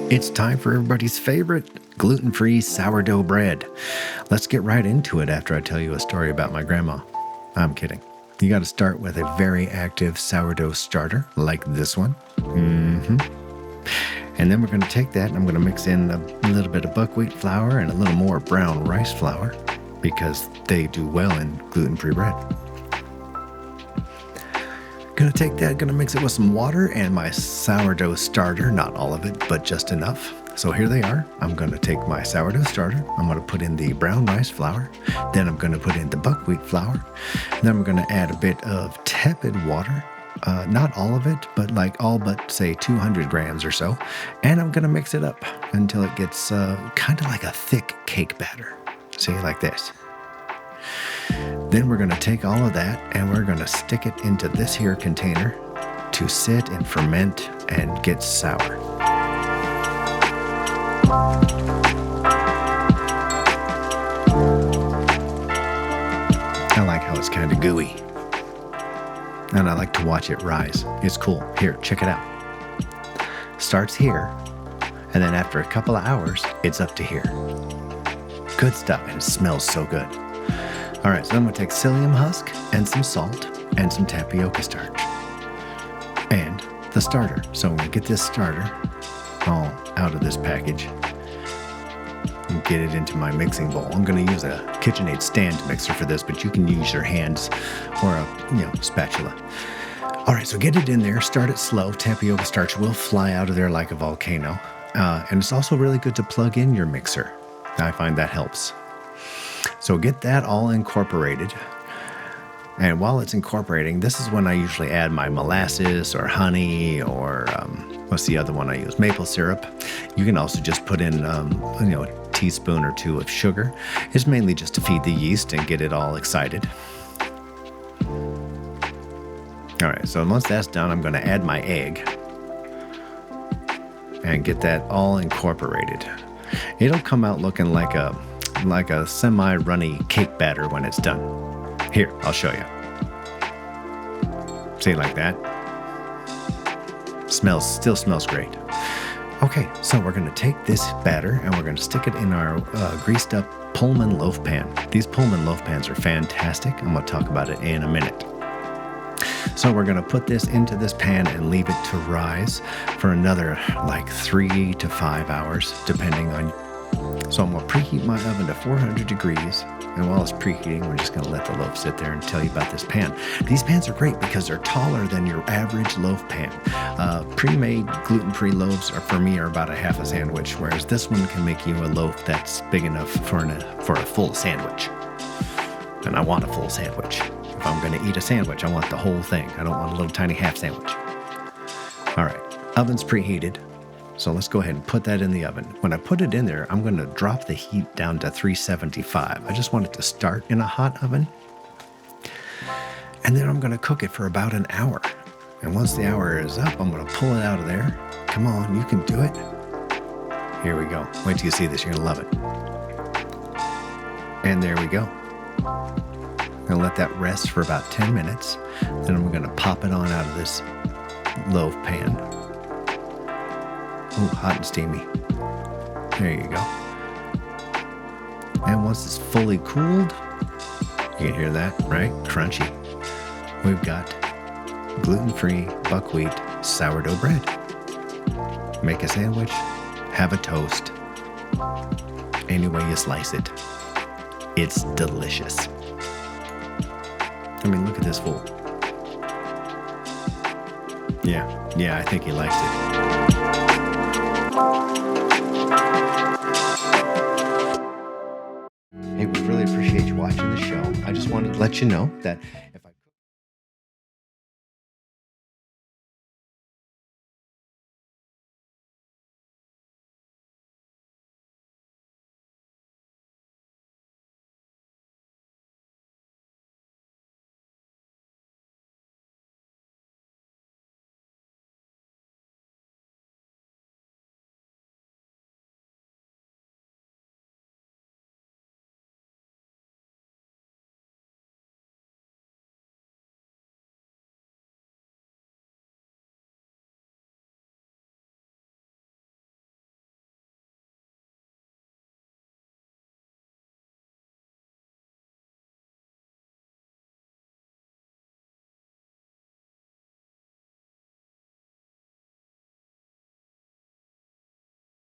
It's time for everybody's favorite gluten-free sourdough bread. Let's get right into it after I tell you a story about my grandma. I'm kidding. You got to start with a very active sourdough starter like this one. And then we're going to take that and I'm going to mix in a little bit of buckwheat flour and a little more brown rice flour because they do well in gluten-free bread. Gonna take that, gonna mix it with some water and my sourdough starter, not all of it, but just enough. So here they are. I'm gonna take my sourdough starter, I'm gonna put in the brown rice flour, then I'm gonna put in the buckwheat flour, and then we're gonna add a bit of tepid water, not all of it, but like all but say 200 grams or so. And I'm gonna mix it up until it gets kind of like a thick cake batter. See, like this. Then we're going to take all of that and we're going to stick it into this here container to sit and ferment and get sour. I like how it's kind of gooey. And I like to watch it rise. It's cool. Here, check it out. Starts here, and then after a couple of hours, it's up to here. Good stuff, and it smells so good. All right, so I'm going to take psyllium husk and some salt and some tapioca starch and the starter. So I'm going to get this starter all out of this package and get it into my mixing bowl. I'm going to use a KitchenAid stand mixer for this, but you can use your hands or a spatula. All right, so get it in there, start it slow. Tapioca starch will fly out of there like a volcano. And it's also really good to plug in your mixer. I find that helps. So get that all incorporated. And while it's incorporating, this is when I usually add my molasses or honey or what's the other one I use? Maple syrup. You can also just put in a teaspoon or two of sugar. It's mainly just to feed the yeast and get it all excited. All right, so once that's done, I'm going to add my egg and get that all incorporated. It'll come out looking like a semi-runny cake batter when it's done. Here, I'll show you. See, like that? Still smells great. Okay, so we're gonna take this batter and we're gonna stick it in our greased up Pullman loaf pan. These Pullman loaf pans are fantastic. I'm gonna talk about it in a minute. So we're gonna put this into this pan and leave it to rise for another like 3 to 5 hours, depending on. So I'm going to preheat my oven to 400 degrees. And while it's preheating, we're just going to let the loaf sit there and tell you about this pan. These pans are great because they're taller than your average loaf pan. Pre-made gluten-free loaves for me are about a half a sandwich, whereas this one can make you a loaf that's big enough for a full sandwich. And I want a full sandwich. If I'm going to eat a sandwich, I want the whole thing. I don't want a little tiny half sandwich. All right, oven's preheated. So let's go ahead and put that in the oven. When I put it in there, I'm going to drop the heat down to 375. I just want it to start in a hot oven. And then I'm going to cook it for about an hour. And once the hour is up, I'm going to pull it out of there. Come on, you can do it. Here we go. Wait till you see this. You're going to love it. And there we go. I'm going to let that rest for about 10 minutes. Then I'm going to pop it on out of this loaf pan. Ooh, hot and steamy. There you go. And once it's fully cooled, you can hear that, right? Crunchy. We've got gluten-free buckwheat sourdough bread. Make a sandwich, have a toast. Any way you slice it, it's delicious. I mean, look at this fool. Yeah, I think he likes it. Hey, we really appreciate you watching the show. I just wanted to let you know that